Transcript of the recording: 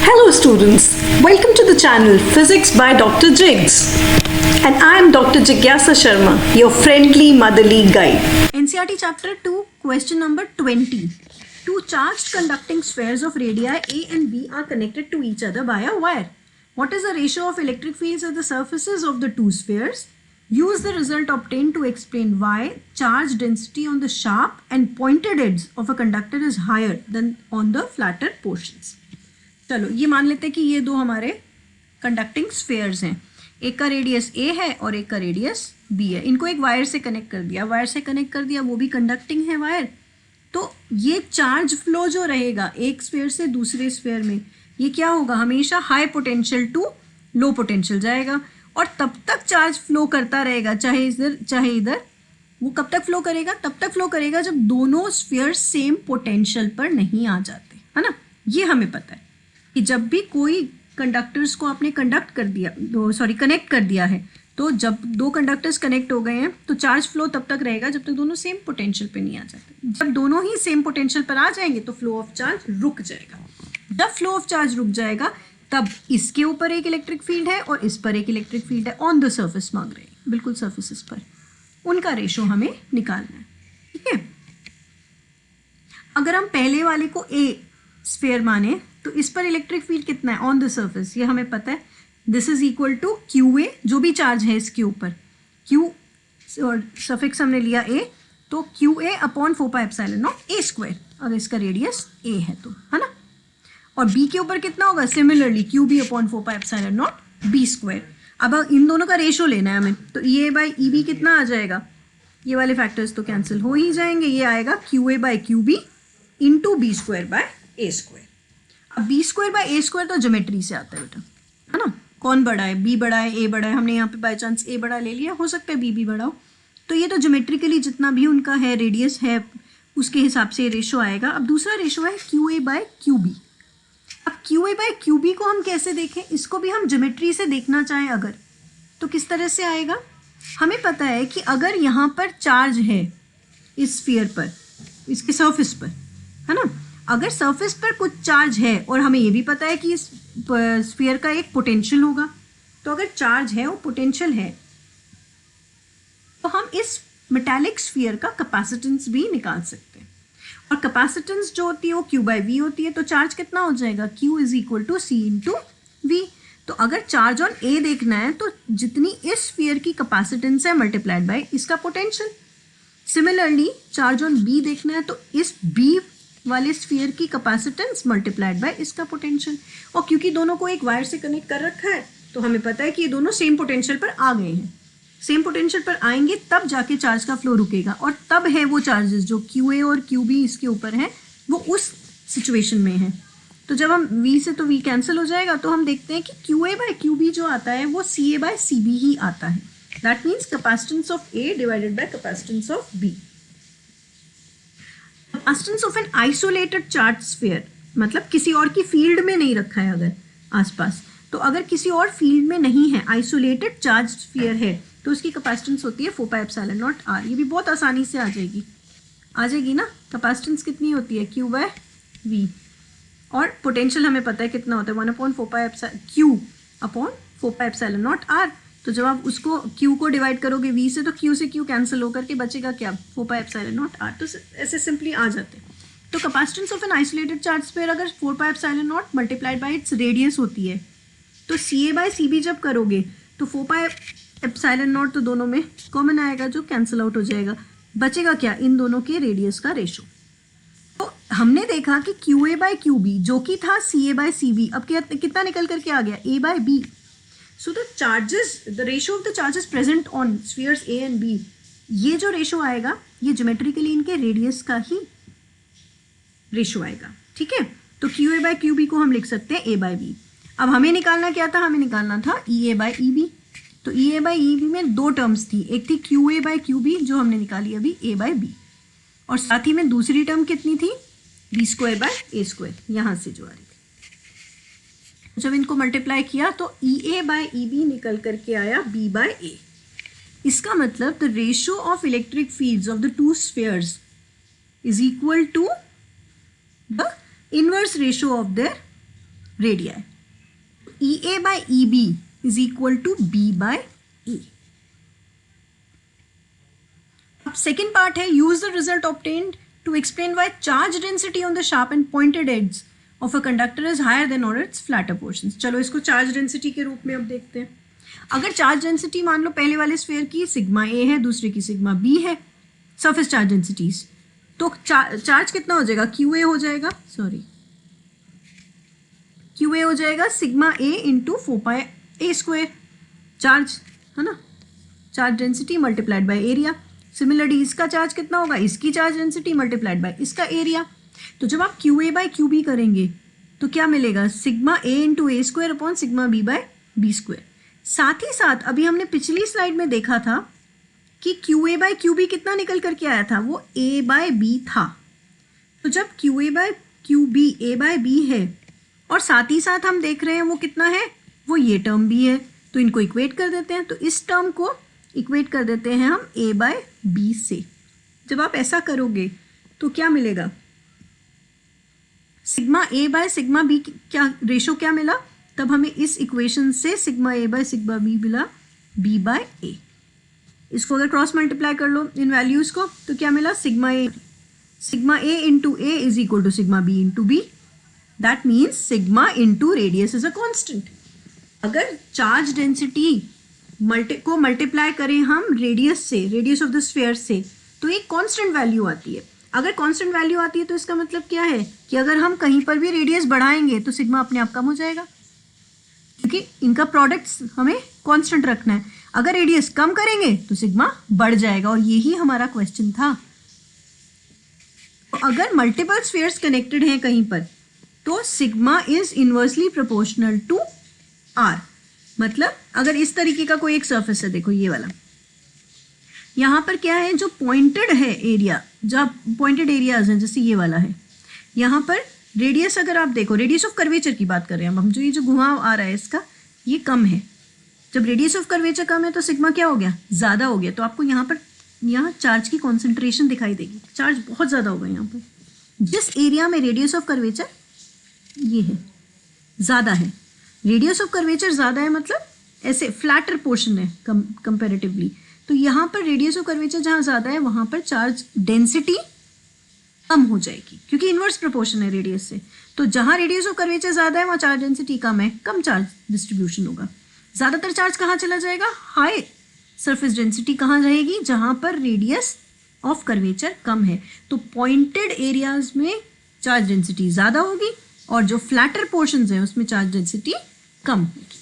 Hello students, welcome to the channel Physics by Dr. Jigs, and I am Dr. Jigyasa Sharma, your friendly motherly guide. NCERT chapter 2 question number 20. Two charged conducting spheres of radii A and B are connected to each other by a wire. What is the ratio of electric fields at the surfaces of the two spheres? Use the result obtained to explain why charge density on the sharp and pointed edges of a conductor is higher than on the flatter portions. चलो ये मान लेते हैं कि ये दो हमारे conducting spheres हैं, एक का रेडियस ए है और एक का रेडियस बी है. इनको एक वायर से कनेक्ट कर दिया, वो भी कंडक्टिंग है वायर. तो ये चार्ज फ्लो जो रहेगा एक स्फेयर से दूसरे स्फेयर में, ये क्या होगा, हमेशा high potential to low potential जाएगा और तब तक चार्ज फ्लो करता रहेगा, चाहे इधर चाहे इधर. वो कब तक फ्लो करेगा, तब तक फ्लो करेगा जब दोनों स्फेयर सेम पोटेंशियल पर नहीं आ जाते, है ना. ये हमें पता है कि जब भी कोई कंडक्टर्स को आपने कनेक्ट कर दिया है, तो जब दो कंडक्टर्स कनेक्ट हो गए हैं तो चार्ज फ्लो तब तक रहेगा जब तक दोनों सेम पोटेंशियल पे नहीं आ जाते. जब दोनों ही सेम पोटेंशियल पर आ जाएंगे तो फ्लो ऑफ चार्ज रुक जाएगा. जब फ्लो ऑफ चार्ज रुक जाएगा तब इसके ऊपर एक इलेक्ट्रिक फील्ड है और इस पर एक इलेक्ट्रिक फील्ड है, ऑन द सर्फेस मांग रहे हैं, बिल्कुल सर्फेसिस पर. उनका रेशो हमें निकालना है, ठीक है. अगर हम पहले वाले को ए स्फेयर माने तो इस पर इलेक्ट्रिक फील्ड कितना है ऑन द सर्फेस, ये हमें पता है. This is equal to Q A, जो भी चार्ज है इसके ऊपर, क्यू और सफिक्स हमने लिया ए, तो Q A upon 4πε0 A square, अगर इसका रेडियस ए है तो, है ना. और बी के ऊपर कितना होगा, similarly Q B upon 4πε0 B square. अब इन दोनों का रेशो लेना है हमें, तो ई ए बाई ई बी कितना आ जाएगा, ये वाले फैक्टर्स तो कैंसिल हो ही जाएंगे. ये आएगा Q A by Q B into B square by A square. अब B square by A square तो ज्योमेट्री से आता है बेटा, है ना. कौन बड़ा है, बी बड़ा है ए बड़ा है, हमने यहाँ पे बाय चांस ए बड़ा ले लिया, हो सकता है बी भी बड़ा हो. तो ये तो ज्योमेट्रिकली जितना भी उनका है रेडियस है उसके हिसाब से रेशो आएगा. अब दूसरा रेशो है Q A by Q B. अब Q A by Q B को हम कैसे देखें, इसको भी हम ज्योमेट्री से देखना चाहें अगर, तो किस तरह से आएगा. हमें पता है कि अगर यहाँ पर चार्ज है इस स्फीयर पर, इसके सरफेस पर, है ना, अगर सरफेस पर कुछ चार्ज है और हमें ये भी पता है कि इस स्फीयर का एक पोटेंशियल होगा, तो अगर चार्ज है और पोटेंशियल है तो हम इस मेटालिक स्फीयर का कैपेसिटेंस भी निकाल सकते हैं. और कैपेसिटेंस जो होती है वो क्यू बाई वी होती है, तो चार्ज कितना हो जाएगा, Q is equal to C into V. तो अगर चार्ज ऑन ए देखना है तो जितनी इस स्फीयर की कैपेसिटेंस है मल्टीप्लाइड बाय इसका potential. Similarly charge on B देखना है तो इस बी वाले स्फीयर की कैपेसिटेंस मल्टीप्लाइड बाय इसका पोटेंशियल. और क्योंकि दोनों को एक वायर से कनेक्ट कर रखा है तो हमें पता है कि ये दोनों सेम पोटेंशियल पर आ गए हैं. सेम पोटेंशियल पर आएंगे तब जाके चार्ज का फ्लो रुकेगा, और तब है वो चार्जेस जो क्यू ए और क्यू बी इसके ऊपर हैं वो उस सिचुएशन में है. तो जब हम वी से तो वी कैंसिल हो जाएगा, तो हम देखते हैं कि Q A by Q B जो आता है वो सी ए बाय सी बी ही आता है. That means capacitance of A divided by capacitance of B. Capacitance of an isolated charge sphere, मतलब किसी और की फील्ड में नहीं रखा है अगर आसपास, तो अगर किसी और फील्ड में नहीं है, आइसोलेटेड चार्ज स्फीयर है, तो उसकी कैपेसिटेंस होती है 4πε0 r. ये भी बहुत आसानी से आ जाएगी ना. कैपेसिटेंस कितनी होती है, क्यू बाय वी, और पोटेंशियल हमें पता है कितना होता है, 1/4π क्यू अपॉन 4πε0 r. तो जब आप उसको q को डिवाइड करोगे v से, तो q से q कैंसिल होकर के बचेगा क्या, 4πε0 r. तो ऐसे सिंपली आ जाते हैं. तो capacitance of an isolated charge sphere अगर 4πε0 मल्टीप्लाइड बाय इट्स रेडियस होती है, तो सी ए बाय सी बी जब करोगे तो 4πε0 तो दोनों में कॉमन आएगा जो कैंसिल आउट हो जाएगा. बचेगा क्या, इन दोनों के रेडियस का रेशो. तो हमने देखा कि Q A by Q B जो कि था सी ए बाय सी बी, अब कितना निकल करके आ गया, A by B. So the ratio of the charges present on spheres A and B, ये जो रेशो आएगा ये ज्योमेट्रिकली इनके रेडियस का ही रेशो आएगा, ठीक है. तो Q A by Q B को हम लिख सकते हैं ए बाय बी. अब हमें निकालना क्या था, हमें निकालना था ई ए बाय ई बी. तो ई ए बाय ई बी में दो टर्म्स थी, एक थी Q A by Q B जो हमने निकाली अभी ए बाय बी, और साथ ही में दूसरी टर्म कितनी थी, B square by A square, यहाँ से जो आ रही थी. जब इनको मल्टीप्लाई किया तो ई ए बाय ई बी निकल करके आया बी बाय ए. इसका मतलब the ratio of electric fields of the two spheres is equal to the inverse ratio of their radii. EA by EB is equal to B by A. अब second part है, use the result obtained to explain why charge density on the sharp and pointed ends of a conductor is higher than और its flatter portion. चलो इसको charge density के रूप में अब देखते हैं. अगर चार्ज डेंसिटी मान लो पहले वाले स्फीयर की सिग्मा ए है, दूसरे की सिग्मा बी है, सरफेस चार्ज डेंसिटीज, तो चार्ज कितना हो जाएगा, क्यू ए हो जाएगा, सॉरी क्यू ए हो जाएगा sigma A into 4πa², charge है ना, charge density multiplied by area. Similarly इसका चार्ज कितना होगा, इसकी चार्ज डेंसिटी मल्टीप्लाइड बाय इसका एरिया. तो जब आप Q A by Q B करेंगे तो क्या मिलेगा, sigma A into A² upon sigma B by B². साथ ही साथ अभी हमने पिछली स्लाइड में देखा था कि Q A by Q B कितना निकल करके आया था, वो A बाय B था. तो जब Q A by Q B A by B है और साथ ही साथ हम देख रहे हैं वो कितना है, वो ये टर्म भी है, तो इनको इक्वेट कर देते हैं. तो इस टर्म को इक्वेट कर देते हैं हम A बाय B से. जब आप ऐसा करोगे तो क्या मिलेगा, sigma A by sigma B क्या रेशो क्या मिला, तब हमें इस इक्वेशन से sigma A by sigma B मिला B बाय ए. इसको अगर क्रॉस मल्टीप्लाई कर लो इन वैल्यूज़ को तो क्या मिला, sigma A into A is equal to sigma B into B. That means sigma into radius is a constant. अगर चार्ज डेंसिटी को मल्टीप्लाई करें हम रेडियस से, रेडियस ऑफ द स्फीयर से, तो एक कांस्टेंट वैल्यू आती है. अगर कांस्टेंट वैल्यू आती है तो इसका मतलब क्या है कि अगर हम कहीं पर भी रेडियस बढ़ाएंगे तो सिग्मा अपने आप कम हो जाएगा, क्योंकि इनका प्रोडक्ट्स हमें कांस्टेंट रखना है. अगर रेडियस कम करेंगे तो सिग्मा बढ़ जाएगा, और यही हमारा क्वेश्चन था. तो अगर मल्टीपल स्फीयर्स कनेक्टेड हैं कहीं पर तो sigma is inversely proportional to R. मतलब अगर इस तरीके का कोई एक सरफेस है, देखो ये वाला, यहाँ पर क्या है, जो पॉइंटेड है एरिया, जब पॉइंटेड एरियाज हैं जैसे ये वाला है, यहाँ पर रेडियस अगर आप देखो, रेडियस ऑफ कर्वेचर की बात कर रहे हैं हम, जो ये जो घुमाव आ रहा है इसका ये कम है. जब रेडियस ऑफ कर्वेचर कम है तो सिग्मा क्या हो गया, ज़्यादा हो गया. तो आपको यहाँ पर चार्ज की कॉन्सेंट्रेशन दिखाई देगी, चार्ज बहुत ज़्यादा होगा यहाँ पर. जिस एरिया में रेडियस ऑफ कर्वेचर ये है ज़्यादा है, रेडियस ऑफ कर्वेचर ज़्यादा है मतलब ऐसे फ्लैटर पोर्शन है कंपैरेटिवली, तो यहाँ पर रेडियस ऑफ कर्वेचर जहाँ ज़्यादा है वहाँ पर चार्ज डेंसिटी कम हो जाएगी, क्योंकि इन्वर्स प्रोपोर्शन है रेडियस से. तो जहाँ रेडियस ऑफ कर्वेचर ज़्यादा है वहाँ चार्ज डेंसिटी कम है, कम चार्ज डिस्ट्रीब्यूशन होगा. ज़्यादातर चार्ज कहाँ चला जाएगा, हाई सरफेस डेंसिटी कहाँ रहेगी, जहाँ पर रेडियस ऑफ कर्वेचर कम है. तो पॉइंटेड एरियाज में चार्ज डेंसिटी ज़्यादा होगी और जो फ्लैटर पोर्शंस हैं उसमें चार्ज डेंसिटी कम होगी.